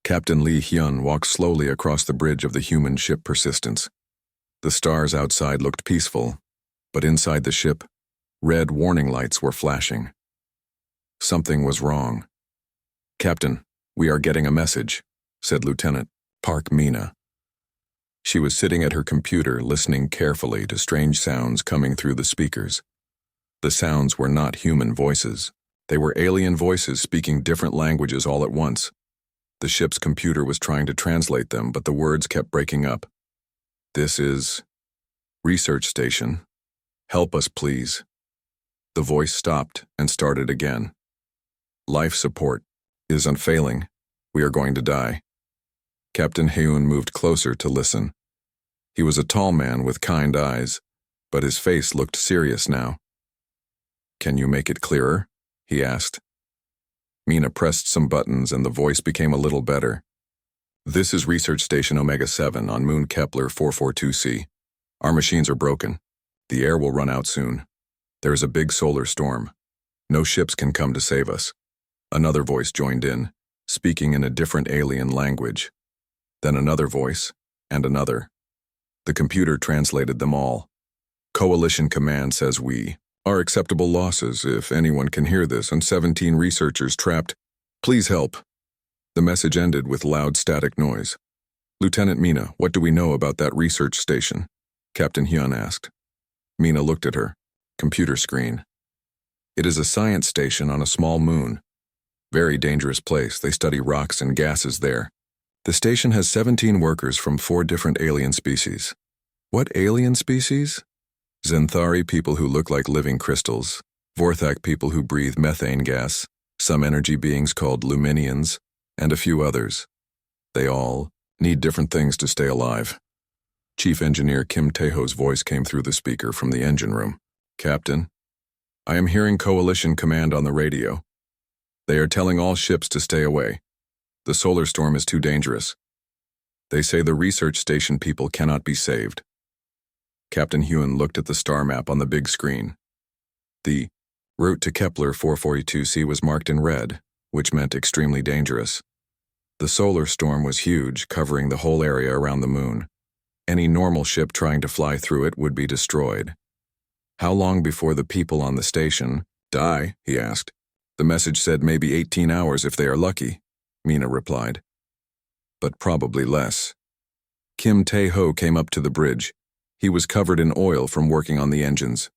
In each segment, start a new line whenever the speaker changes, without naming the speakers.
Captain Lee Hyun walked slowly across the bridge of the human ship Persistence. The stars outside looked peaceful, but inside the ship, red warning lights were flashing. Something was wrong. "Captain, we are getting a message," said Lieutenant Park Mina. She was sitting at her computer listening carefully to strange sounds coming through the speakers. The sounds were not human voices. They were alien voices speaking different languages all at once. The ship's computer was trying to translate them, but the words kept breaking up. "This is Research Station. Help us, please." The voice stopped and started again. "Life support is unfailing. We are going to die." Captain Hyun moved closer to listen. He was a tall man with kind eyes, but his face looked serious now. "Can you make it clearer?" he asked. Mina pressed some buttons and the voice became a little better. "This is Research Station Omega-7 on Moon Kepler 442c. Our machines are broken. The air will run out soon. There is a big solar storm. No ships can come to save us." Another voice joined in, speaking in a different alien language. Then another voice, and another. The computer translated them all. "Coalition Command says we are acceptable losses if anyone can hear this, and 17 researchers trapped. Please help." The message ended with loud static noise. "Lieutenant Mina, what do we know about that research station?" Captain Hyun asked. Mina looked at her computer screen. "It is a science station on a small moon. Very dangerous place. They study rocks and gases there. The station has 17 workers from 4 different alien species." "What alien species?" "Xanthari, people who look like living crystals. Vorthak, people who breathe methane gas. Some energy beings called Luminians, and a few others. They all need different things to stay alive." Chief Engineer Kim Taeho's voice came through the speaker from the engine room. "Captain, I am hearing Coalition Command on the radio. They are telling all ships to stay away. The solar storm is too dangerous. They say the research station people cannot be saved." Captain Hyun looked at the star map on the big screen. The route to Kepler 442c was marked in red, which meant extremely dangerous. The solar storm was huge, covering the whole area around the moon. Any normal ship trying to fly through it would be destroyed. "How long before the people on the station die?" he asked. "The message said maybe 18 hours if they are lucky," Mina replied. "But probably less." Kim Tae-ho came up to the bridge. He was covered in oil from working on the engines.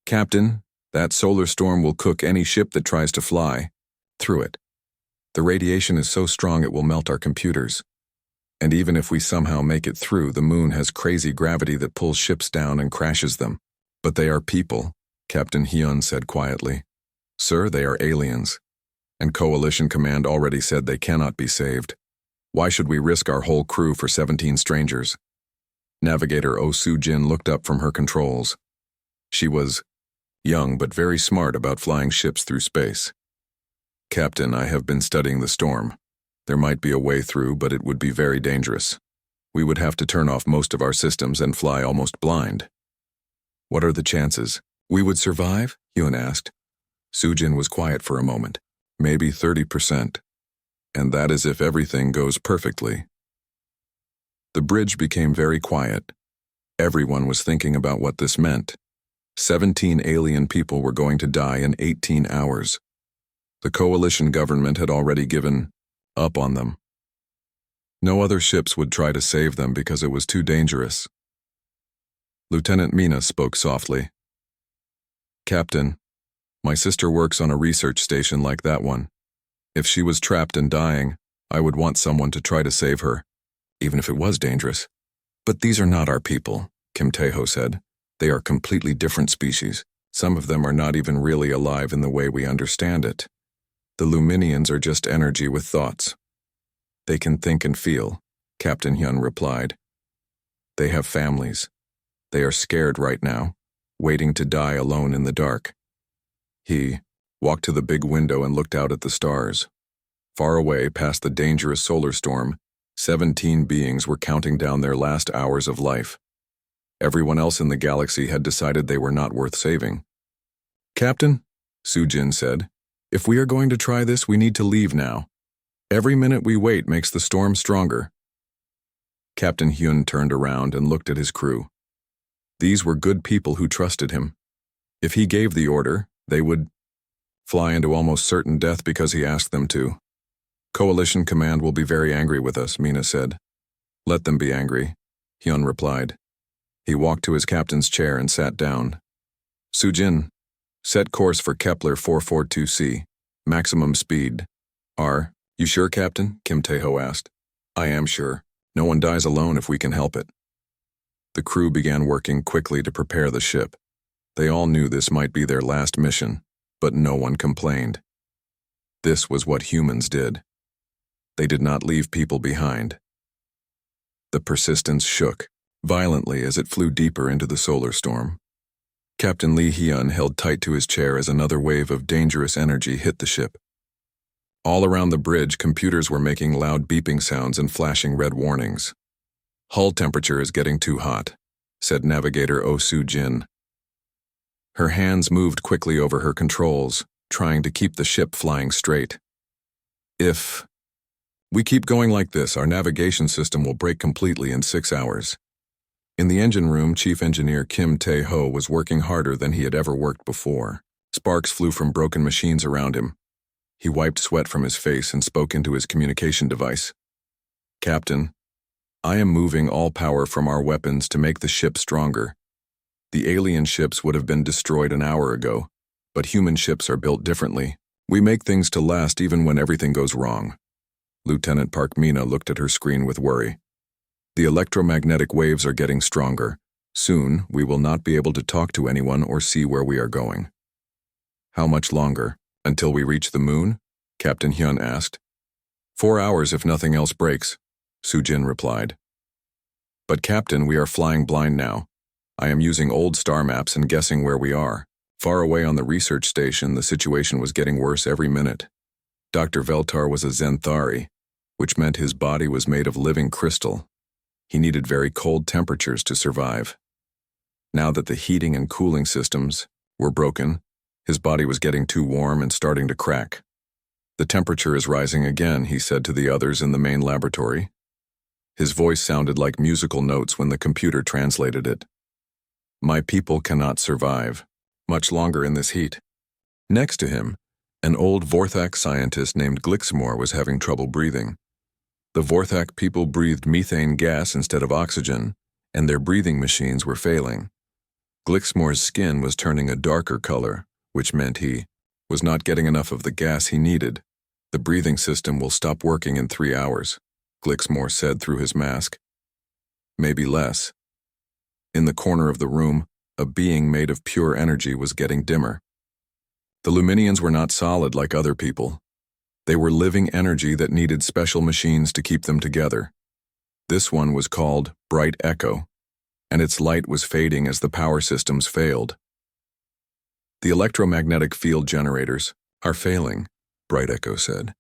"Captain, that solar storm will cook any ship that tries to fly through it. The radiation is so strong it will melt our computers. And even if we somehow make it through, the moon has crazy gravity that pulls ships down and crashes them." "But they are people," Captain Hyun said quietly. "Sir, they are aliens. And Coalition Command already said they cannot be saved. Why should we risk our whole crew for 17 strangers?" Navigator Oh Soo-jin looked up from her controls. She was young but very smart about flying ships through space. "Captain, I have been studying the storm. There might be a way through, but it would be very dangerous. We would have to turn off most of our systems and fly almost blind." "What are the chances we would survive?" Hyun asked. Soo-jin was quiet for a moment. "Maybe 30%. And that is if everything goes perfectly." The bridge became very quiet. Everyone was thinking about what this meant. 17 alien people were going to die in 18 hours. The coalition government had already given up on them. No other ships would try to save them because it was too dangerous. Lieutenant Mina spoke softly. "Captain, my sister works on a research station like that one. If she was trapped and dying, I would want someone to try to save her, even if it was dangerous. But these are not our people," Kim Tae-ho said. "They are completely different species. Some of them are not even really alive in the way we understand it. The Luminians are just energy with thoughts. They can think and feel," Captain Hyun replied. "They have families. They are scared right now, waiting to die alone in the dark." He walked to the big window and looked out at the stars. Far away, past the dangerous solar storm, 17 beings were counting down their last hours of life. Everyone else in the galaxy had decided they were not worth saving. "Captain," Soo-jin said, "if we are going to try this, we need to leave now. Every minute we wait makes the storm stronger. Captain Hyun turned around and looked at his crew. These were good people who trusted him. If he gave the order, they would fly into almost certain death because he asked them to. Coalition Command will be very angry with us, Mina said. Let them be angry, Hyun replied. He walked to his captain's chair and sat down. Sujin, set course for Kepler 442c. Maximum speed. You sure, Captain? Kim Tae-ho asked. I am sure. No one dies alone if we can help it. The crew began working quickly to prepare the ship. They all knew this might be their last mission, but no one complained. This was what humans did. They did not leave people behind. The Persistence shook violently as it flew deeper into the solar storm. Captain Lee Hyun held tight to his chair as another wave of dangerous energy hit the ship. All around the bridge, computers were making loud beeping sounds and flashing red warnings. Hull temperature is getting too hot, said Navigator Oh Soo-jin. Her hands moved quickly over her controls, trying to keep the ship flying straight. If we keep going like this, our navigation system will break completely in 6 hours. In the engine room, Chief Engineer Kim Tae-ho was working harder than he had ever worked before. Sparks flew from broken machines around him. He wiped sweat from his face and spoke into his communication device. Captain, I am moving all power from our weapons to make the ship stronger. The alien ships would have been destroyed an hour ago, but human ships are built differently. We make things to last even when everything goes wrong. Lieutenant Park Mina looked at her screen with worry. The electromagnetic waves are getting stronger. Soon, we will not be able to talk to anyone or see where we are going. How much longer? Until we reach the moon? Captain Hyun asked. 4 hours if nothing else breaks, Soo-jin replied. But Captain, we are flying blind now. I am using old star maps and guessing where we are. Far away on the research station, the situation was getting worse every minute. Dr. Veltar was a Zenthari, which meant his body was made of living crystal. He needed very cold temperatures to survive. Now that the heating and cooling systems were broken, his body was getting too warm and starting to crack. The temperature is rising again, he said to the others in the main laboratory. His voice sounded like musical notes when the computer translated it. My people cannot survive much longer in this heat. Next to him, an old Vorthak scientist named Glixmore was having trouble breathing. The Vorthak people breathed methane gas instead of oxygen, and their breathing machines were failing. Glixmore's skin was turning a darker color, which meant he was not getting enough of the gas he needed. The breathing system will stop working in 3 hours, Glixmore said through his mask. Maybe less. In the corner of the room, a being made of pure energy was getting dimmer. The Luminians were not solid like other people. They were living energy that needed special machines to keep them together. This one was called Bright Echo, and its light was fading as the power systems failed. The electromagnetic field generators are failing, Bright Echo said.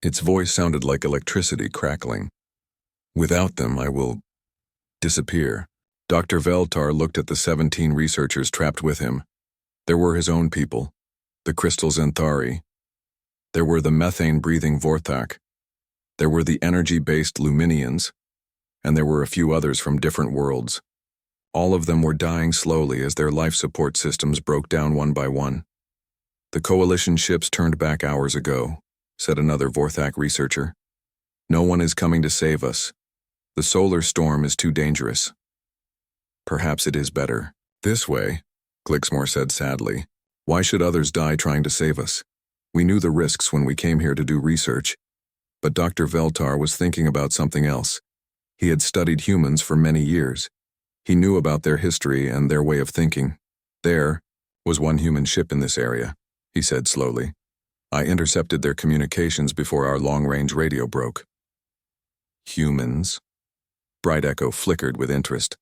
Its voice sounded like electricity crackling. Without them, I will disappear. Dr. Veltar looked at the 17 researchers trapped with him. There were his own people, the Crystal Zenthari. There were the methane-breathing Vorthak. There were the energy-based Luminians, and there were a few others from different worlds. All of them were dying slowly as their life support systems broke down one by one. The coalition ships turned back hours ago, said another Vorthak researcher. No one is coming to save us. The solar storm is too dangerous. Perhaps it is better this way, Glixmore said sadly. Why should others die trying to save us? We knew the risks when we came here to do research. But Dr. Veltar was thinking about something else. He had studied humans for many years. He knew about their history and their way of thinking. There was one human ship in this area, he said slowly. I intercepted their communications before our long-range radio broke. Humans? Bright Echo flickered with interest.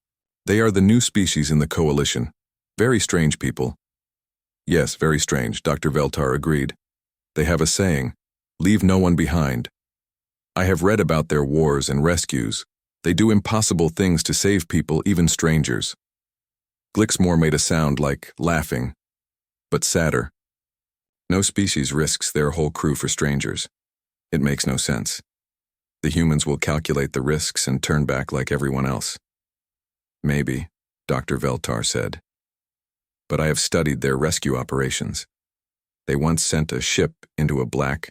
They are the new species in the coalition. Very strange people. Yes, very strange, Dr. Veltar agreed. They have a saying, leave no one behind. I have read about their wars and rescues. They do impossible things to save people, even strangers. Glixmore made a sound like laughing, but sadder. No species risks their whole crew for strangers. It makes no sense. The humans will calculate the risks and turn back like everyone else. Maybe, Dr. Veltar said. But I have studied their rescue operations. They once sent a ship into a black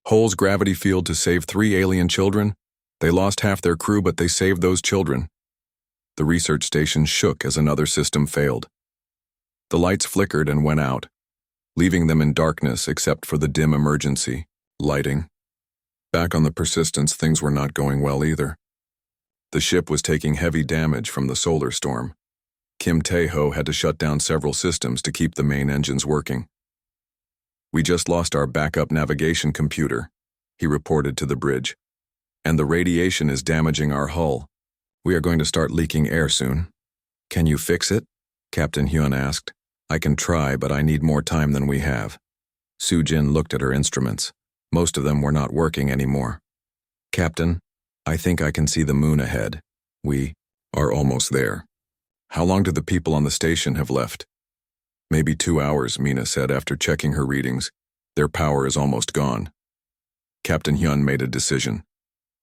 hole's gravity field to save 3 alien children. They lost half their crew, but they saved those children. The research station shook as another system failed. The lights flickered and went out, leaving them in darkness except for the dim emergency lighting. Back on the Persistence, things were not going well either. The ship was taking heavy damage from the solar storm. Kim Tae-ho had to shut down several systems to keep the main engines working. We just lost our backup navigation computer, he reported to the bridge. And the radiation is damaging our hull. We are going to start leaking air soon. Can you fix it? Captain Hyun asked. I can try, but I need more time than we have. Soo-jin looked at her instruments. Most of them were not working anymore. Captain, I think I can see the moon ahead. We are almost there. How long do the people on the station have left? Maybe 2 hours, Mina said after checking her readings. Their power is almost gone. Captain Hyun made a decision.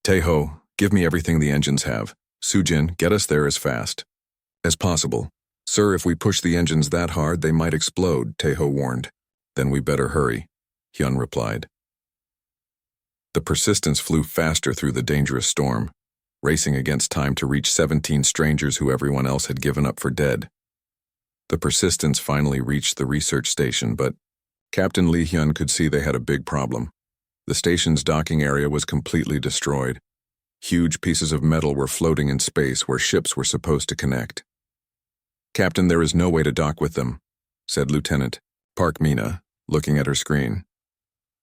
Tae-ho, give me everything the engines have. Soo-jin, get us there as fast as possible. Sir, if we push the engines that hard, they might explode, Tae-ho warned. Then we better hurry, Hyun replied. The Persistence flew faster through the dangerous storm, racing against time to reach 17 strangers who everyone else had given up for dead. The Persistence finally reached the research station, but Captain Lee Hyun could see they had a big problem. The station's docking area was completely destroyed. Huge pieces of metal were floating in space where ships were supposed to connect. Captain, there is no way to dock with them, said Lieutenant Park Mina, looking at her screen.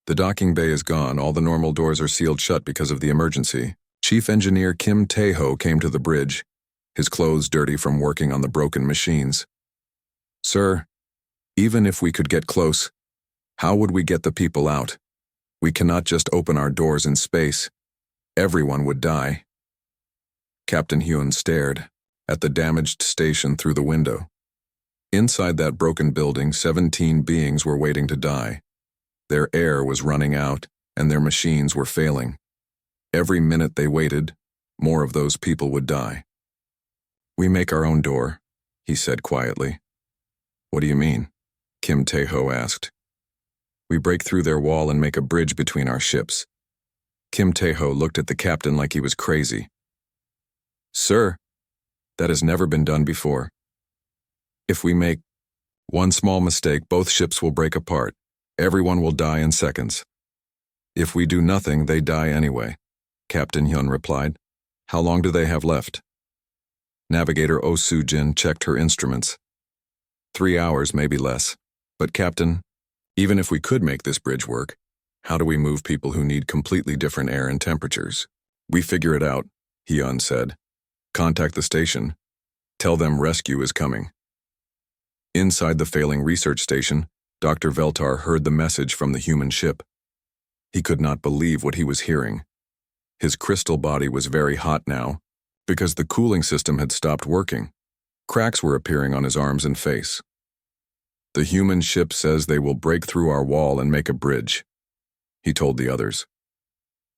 The docking bay is gone. All the normal doors are sealed shut because of the emergency. Chief Engineer Kim Tae-ho came to the bridge, his clothes dirty from working on the broken machines. Sir, even if we could get close, how would we get the people out? We cannot just open our doors in space. Everyone would die. Captain Hyun stared at the damaged station through the window. Inside that broken building, 17 beings were waiting to die. Their air was running out, and their machines were failing. Every minute they waited, more of those people would die. We make our own door, he said quietly. What do you mean? Kim Tae-ho asked. We break through their wall and make a bridge between our ships. Kim Tae-ho looked at the captain like he was crazy. Sir, that has never been done before. If we make one small mistake, both ships will break apart. Everyone will die in seconds. If we do nothing, they die anyway, Captain Hyun replied. How long do they have left? Navigator Oh Soo-jin checked her instruments. 3 hours, maybe less. But Captain, even if we could make this bridge work, how do we move people who need completely different air and temperatures? We figure it out, Hyun said. Contact the station. Tell them rescue is coming. Inside the failing research station, Dr. Veltar heard the message from the human ship. He could not believe what he was hearing. His crystal body was very hot now, because the cooling system had stopped working. Cracks were appearing on his arms and face. The human ship says they will break through our wall and make a bridge, he told the others.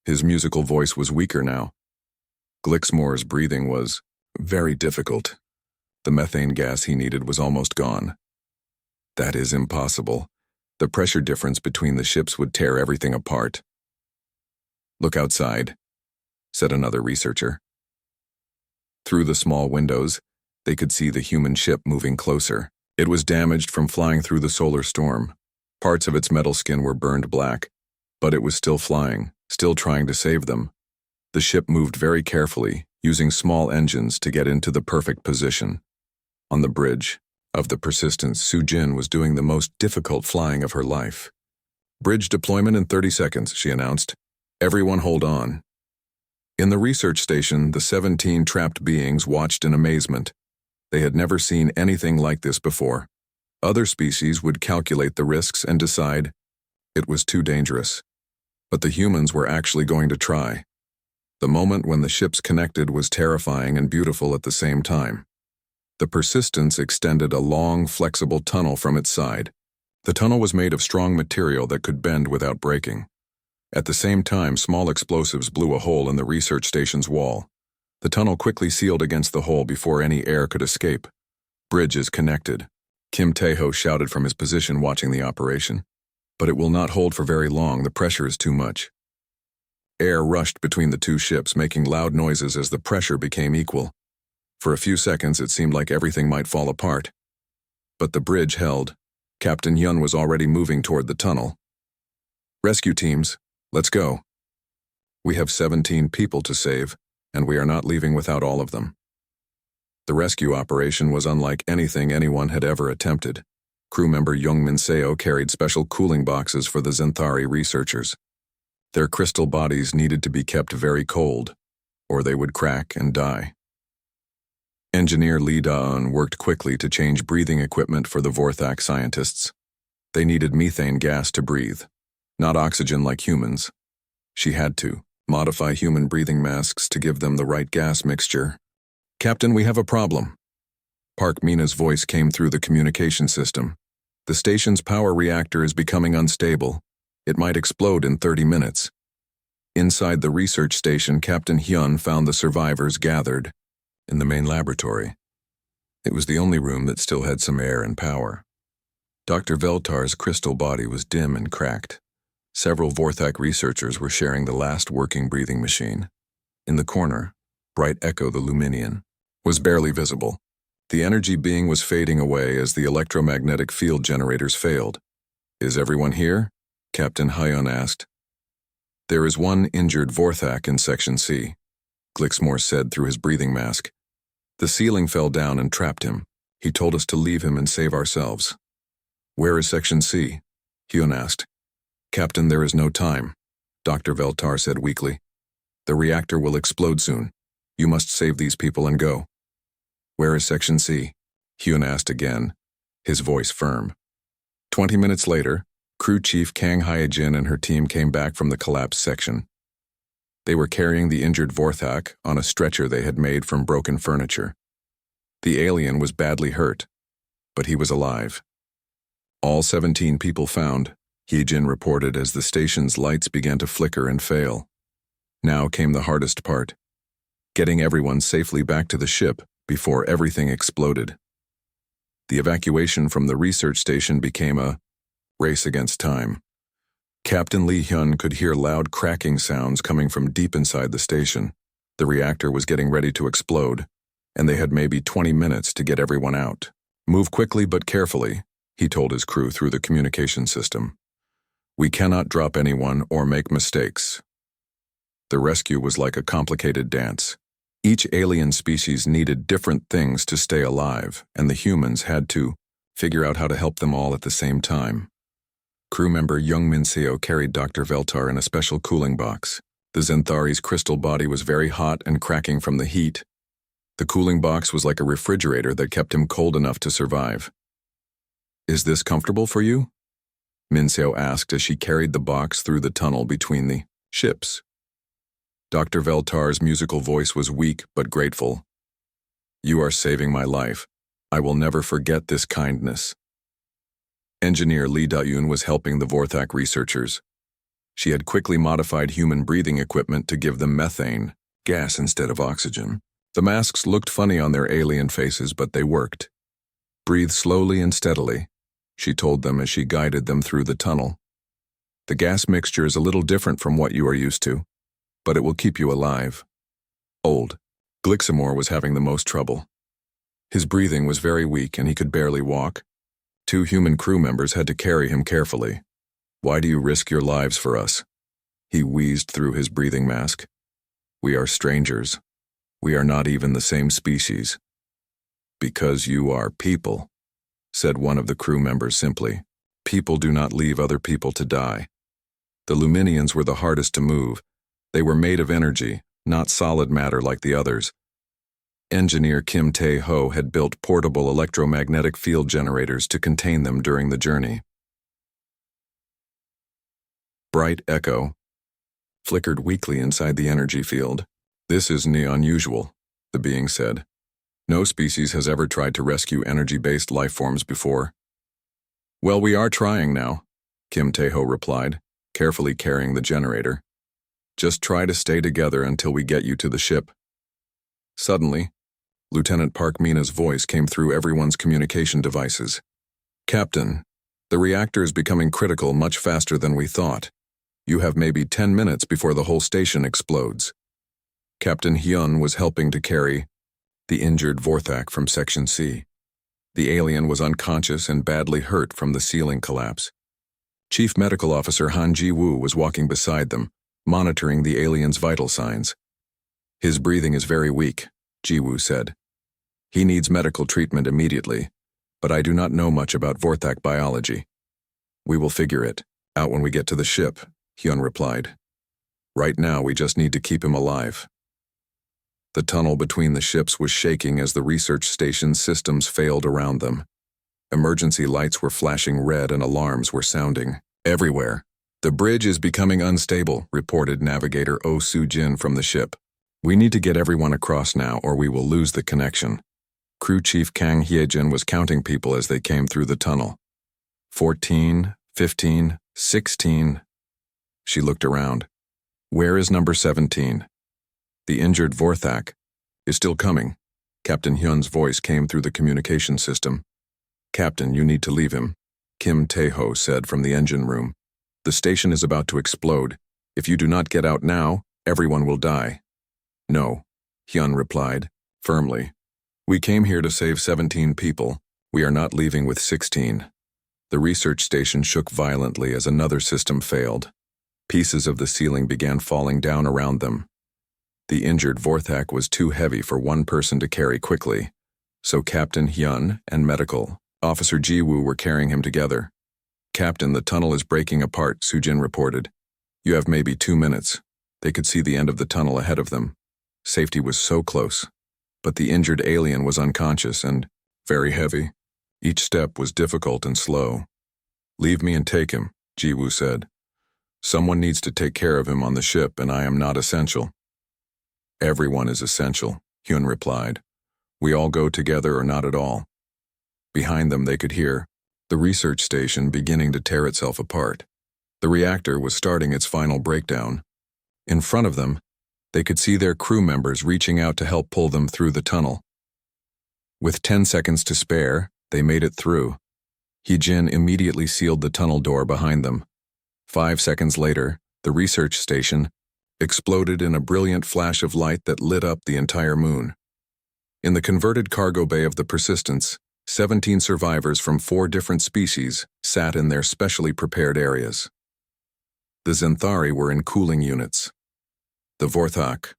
His musical voice was weaker now. Glixmore's breathing was very difficult. The methane gas he needed was almost gone. That is impossible. The pressure difference between the ships would tear everything apart. Look outside, said another researcher. Through the small windows, they could see the human ship moving closer. It was damaged from flying through the solar storm. Parts of its metal skin were burned black, but it was still flying, still trying to save them. The ship moved very carefully, using small engines to get into the perfect position. On the bridge of the Persistence, Soo-jin was doing the most difficult flying of her life. Bridge deployment in 30 seconds, she announced. Everyone hold on. In the research station, the 17 trapped beings watched in amazement. They had never seen anything like this before. Other species would calculate the risks and decide it was too dangerous. But the humans were actually going to try. The moment when the ships connected was terrifying and beautiful at the same time. The Persistence extended a long, flexible tunnel from its side. The tunnel was made of strong material that could bend without breaking. At the same time, small explosives blew a hole in the research station's wall. The tunnel quickly sealed against the hole before any air could escape. Bridge is connected. Kim Tae-ho shouted from his position watching the operation. But it will not hold for very long, the pressure is too much. Air rushed between the two ships, making loud noises as the pressure became equal. For a few seconds, it seemed like everything might fall apart. But the bridge held. Captain Hyun was already moving toward the tunnel. Rescue teams, let's go. We have 17 people to save, and we are not leaving without all of them. The rescue operation was unlike anything anyone had ever attempted. Crew member Young Min Seo carried special cooling boxes for the Zenthari researchers. Their crystal bodies needed to be kept very cold, or they would crack and die. Engineer Lee Da-eun worked quickly to change breathing equipment for the Vorthak scientists. They needed methane gas to breathe, not oxygen like humans. She had to modify human breathing masks to give them the right gas mixture. Captain, we have a problem. Park Mina's voice came through the communication system. The station's power reactor is becoming unstable. It might explode in 30 minutes. Inside the research station, Captain Hyun found the survivors gathered in the main laboratory. It was the only room that still had some air and power. Dr. Veltar's crystal body was dim and cracked. Several Vorthak researchers were sharing the last working breathing machine. In the corner, Bright Echo the Luminian was barely visible. The energy being was fading away as the electromagnetic field generators failed. Is everyone here? Captain Hyun asked. There is one injured Vorthak in Section C, Glixmore said through his breathing mask. The ceiling fell down and trapped him. He told us to leave him and save ourselves. Where is Section C? Hyun asked. Captain, there is no time, Dr. Veltar said weakly. The reactor will explode soon. You must save these people and go. Where is Section C? Hyun asked again, his voice firm. 20 minutes later, Crew Chief Kang Hyejin and her team came back from the collapsed section. They were carrying the injured Vorthak on a stretcher they had made from broken furniture. The alien was badly hurt, but he was alive. All 17 people found, Hyejin reported as the station's lights began to flicker and fail. Now came the hardest part, getting everyone safely back to the ship before everything exploded. The evacuation from the research station became a race against time. Captain Lee Hyun could hear loud cracking sounds coming from deep inside the station. The reactor was getting ready to explode, and they had maybe 20 minutes to get everyone out. Move quickly but carefully, he told his crew through the communication system. We cannot drop anyone or make mistakes. The rescue was like a complicated dance. Each alien species needed different things to stay alive, and the humans had to figure out how to help them all at the same time. Crew member Young Min Seo carried Dr. Veltar in a special cooling box. The Zenthari's crystal body was very hot and cracking from the heat. The cooling box was like a refrigerator that kept him cold enough to survive. Is this comfortable for you? Min Seo asked as she carried the box through the tunnel between the ships. Dr. Veltar's musical voice was weak but grateful. You are saving my life. I will never forget this kindness. Engineer Lee Da-eun was helping the Vorthak researchers. She had quickly modified human breathing equipment to give them methane gas instead of oxygen. The masks looked funny on their alien faces, but they worked. Breathe slowly and steadily, she told them as she guided them through the tunnel. The gas mixture is a little different from what you are used to, but it will keep you alive. Old Glixmore was having the most trouble. His breathing was very weak and he could barely walk. 2 human crew members had to carry him carefully. Why do you risk your lives for us? He wheezed through his breathing mask. We are strangers. We are not even the same species. Because you are people, said one of the crew members simply. People do not leave other people to die. The Luminians were the hardest to move. They were made of energy, not solid matter like the others. Engineer Kim Tae-ho had built portable electromagnetic field generators to contain them during the journey. Bright Echo flickered weakly inside the energy field. This is unusual, the being said. No species has ever tried to rescue energy-based life forms before. Well, we are trying now, Kim Tae-ho replied. carefully carrying the generator. Just try to stay together until we get you to the ship. Suddenly, Lieutenant Park Mina's voice came through everyone's communication devices. Captain, the reactor is becoming critical much faster than we thought. You have maybe 10 minutes before the whole station explodes. Captain Hyun was helping to carry the injured Vorthak from Section C. The alien was unconscious and badly hurt from the ceiling collapse. Chief Medical Officer Han Ji-woo was walking beside them, monitoring the alien's vital signs. His breathing is very weak, Ji-woo said. He needs medical treatment immediately, but I do not know much about Vorthak biology. We will figure it out when we get to the ship, Hyun replied. Right now we just need to keep him alive. The tunnel between the ships was shaking as the research station's systems failed around them. Emergency lights were flashing red and alarms were sounding everywhere. The bridge is becoming unstable, reported Navigator Oh Soo-jin from the ship. We need to get everyone across now or we will lose the connection. Crew Chief Kang Hye-jin was counting people as they came through the tunnel. 14, 15, 16. She looked around. Where is number 17? The injured Vorthak is still coming. Captain Hyun's voice came through the communication system. Captain, you need to leave him, Kim Tae-ho said from the engine room. The station is about to explode. If you do not get out now, everyone will die. No, Hyun replied, firmly. We came here to save 17 people. We are not leaving with 16. The research station shook violently as another system failed. Pieces of the ceiling began falling down around them. The injured Vorthak was too heavy for one person to carry quickly, so Captain Hyun and Medical Officer Ji-woo were carrying him together. Captain, the tunnel is breaking apart, Soo-jin reported. You have maybe 2 minutes. They could see the end of the tunnel ahead of them. Safety was so close, but the injured alien was unconscious and very heavy. Each step was difficult and slow. Leave me and take him, Ji-woo said. Someone needs to take care of him on the ship and I am not essential. Everyone is essential, Hyun replied. We all go together or not at all. Behind them they could hear the research station beginning to tear itself apart. The reactor was starting its final breakdown. In front of them, they could see their crew members reaching out to help pull them through the tunnel. With 10 seconds to spare, they made it through. Hee-jin immediately sealed the tunnel door behind them. 5 seconds later, the research station exploded in a brilliant flash of light that lit up the entire moon. In the converted cargo bay of the Persistence, 17 survivors from 4 different species sat in their specially prepared areas. The Zenthari were in cooling units. The Vorthak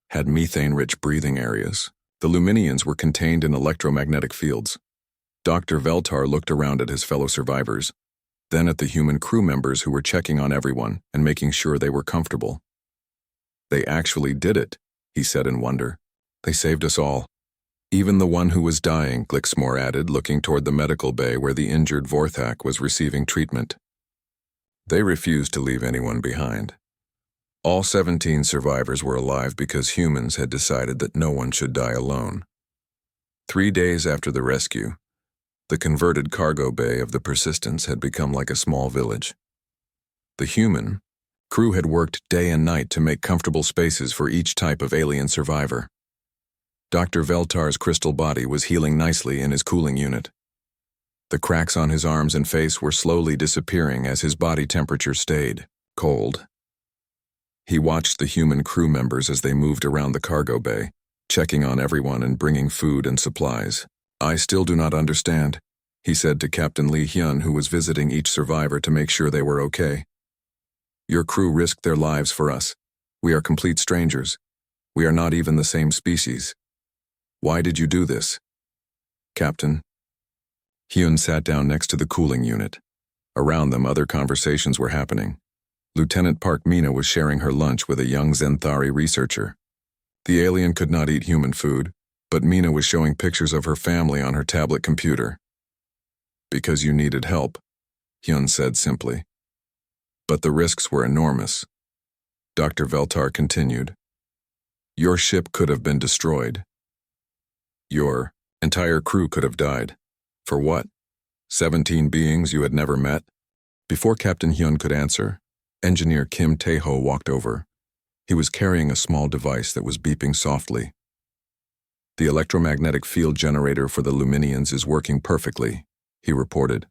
had methane-rich breathing areas. The Luminians were contained in electromagnetic fields. Dr. Veltar looked around at his fellow survivors, then at the human crew members who were checking on everyone and making sure they were comfortable. They actually did it, he said in wonder. They saved us all. Even the one who was dying, Glixmore added, looking toward the medical bay where the injured Vorthak was receiving treatment. They refused to leave anyone behind. All 17 survivors were alive because humans had decided that no one should die alone. 3 days after the rescue, the converted cargo bay of the Persistence had become like a small village. The human crew had worked day and night to make comfortable spaces for each type of alien survivor. Dr. Veltar's crystal body was healing nicely in his cooling unit. The cracks on his arms and face were slowly disappearing as his body temperature stayed cold. He watched the human crew members as they moved around the cargo bay, checking on everyone and bringing food and supplies. I still do not understand, he said to Captain Lee Hyun, who was visiting each survivor to make sure they were okay. Your crew risked their lives for us. We are complete strangers. We are not even the same species. Why did you do this? Captain. Hyun sat down next to the cooling unit. Around them, other conversations were happening. Lieutenant Park Mina was sharing her lunch with a young Zenthari researcher. The alien could not eat human food, but Mina was showing pictures of her family on her tablet computer. Because you needed help, Hyun said simply. But the risks were enormous. Dr. Veltar continued. Your ship could have been destroyed. Your entire crew could have died. For what? 17 beings you had never met? Before Captain Hyun could answer, Engineer Kim Tae-ho walked over. He was carrying a small device that was beeping softly. "The electromagnetic field generator for the Luminians is working perfectly," he reported.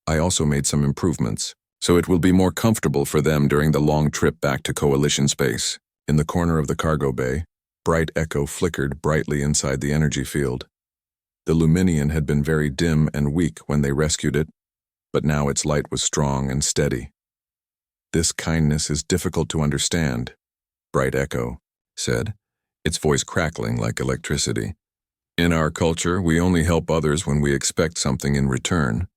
"I also made some improvements, so it will be more comfortable for them during the long trip back to Coalition space." In the corner of the cargo bay, bright echo flickered brightly inside the energy field. The Luminian had been very dim and weak when they rescued it, but now its light was strong and steady. "This kindness is difficult to understand," Bright Echo said, its voice crackling like electricity. "In our culture, we only help others when we expect something in return,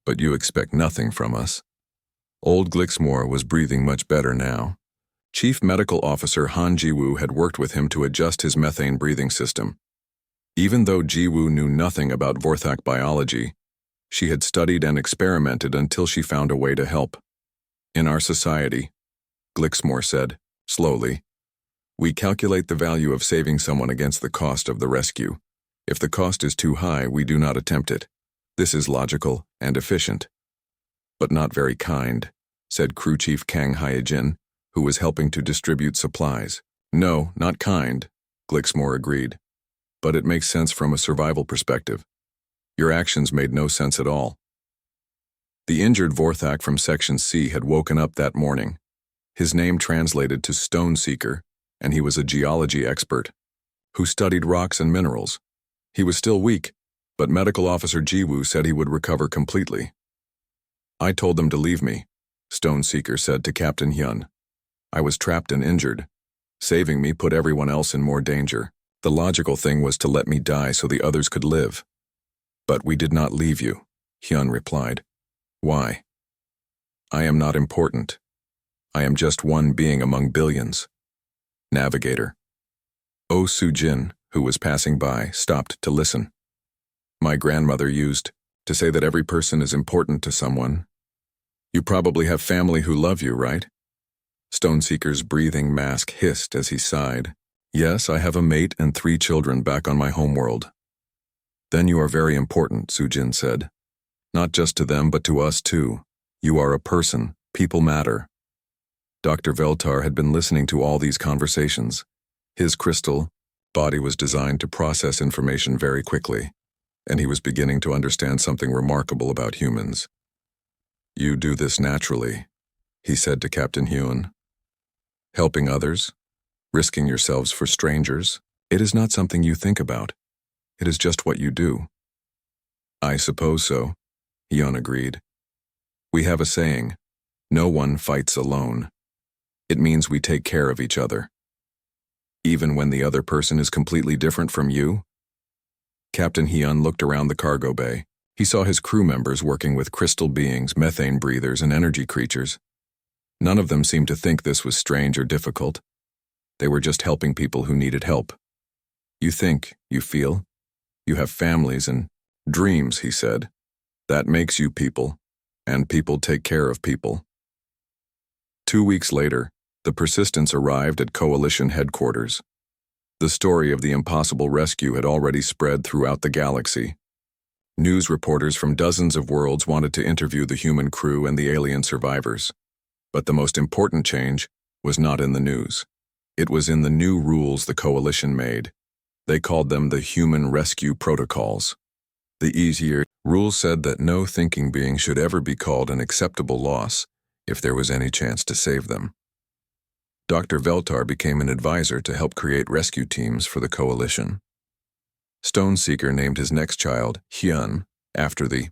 but you expect nothing from us." Old Glixmore was breathing much better now. Chief Medical Officer Han Jiwoo had worked with him to adjust his methane breathing system. Even though Jiwoo knew nothing about Vorthak biology, she had studied and experimented until she found a way to help. "In our society," Glixmore said, slowly, "we calculate the value of saving someone against the cost of the rescue. If the cost is too high, we do not attempt it. This is logical and efficient." "But not very kind," said Crew Chief Kang Hyejin, who was helping to distribute supplies. "No, not kind," Glixmore agreed. "But it makes sense from a survival perspective. Your actions made no sense at all." The injured Vorthak from Section C had woken up that morning. His name translated to Stone Seeker, and he was a geology expert who studied rocks and minerals. He was still weak, but Medical Officer Jiwoo said he would recover completely. "I told them to leave me," Stone Seeker said to Captain Hyun. "I was trapped and injured. Saving me put everyone else in more danger. The logical thing was to let me die so the others could live." "But we did not leave you," Hyun replied. "Why?" "I am not important. I am just one being among billions." Navigator. Oh Soo-jin, who was passing by, stopped to listen. "My grandmother used to say that every person is important to someone. You probably have family who love you, right?" Stoneseeker's breathing mask hissed as he sighed. "Yes, I have a mate and 3 children back on my homeworld." "Then you are very important," Soo-jin said. "Not just to them, but to us too. You are a person. People matter." Dr. Veltar had been listening to all these conversations. His crystal body was designed to process information very quickly, and he was beginning to understand something remarkable about humans. "You do this naturally," he said to Captain Hyun. "Helping others, risking yourselves for strangers, it is not something you think about. It is just what you do." "I suppose so," Hyun agreed. "We have a saying, 'No one fights alone.' It means we take care of each other. Even when the other person is completely different from you?" Captain Hyun looked around the cargo bay. He saw his crew members working with crystal beings, methane breathers, and energy creatures. None of them seemed to think this was strange or difficult. They were just helping people who needed help. "You think, you feel. You have families and dreams," he said. "That makes you people, and people take care of people." 2 weeks later, the Persistence arrived at Coalition headquarters. The story of the impossible rescue had already spread throughout the galaxy. News reporters from dozens of worlds wanted to interview the human crew and the alien survivors. But the most important change was not in the news. It was in the new rules the Coalition made. They called them the Human Rescue Protocols. The easier rules said that no thinking being should ever be called an acceptable loss if there was any chance to save them. Dr. Veltar became an advisor to help create rescue teams for the Coalition. Stoneseeker named his next child Hyun after the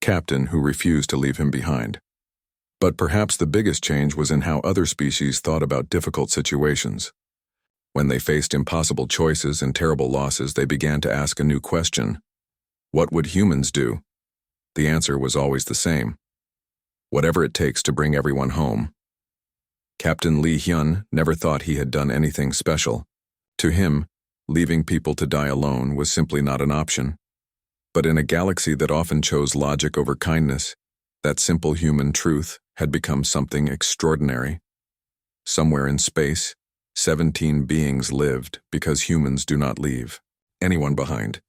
captain who refused to leave him behind. But perhaps the biggest change was in how other species thought about difficult situations. When they faced impossible choices and terrible losses, they began to ask a new question. What would humans do? The answer was always the same. Whatever it takes to bring everyone home. Captain Lee Hyun never thought he had done anything special. To him, leaving people to die alone was simply not an option. But in a galaxy that often chose logic over kindness, that simple human truth had become something extraordinary. Somewhere in space, 17 beings lived because humans do not leave anyone behind.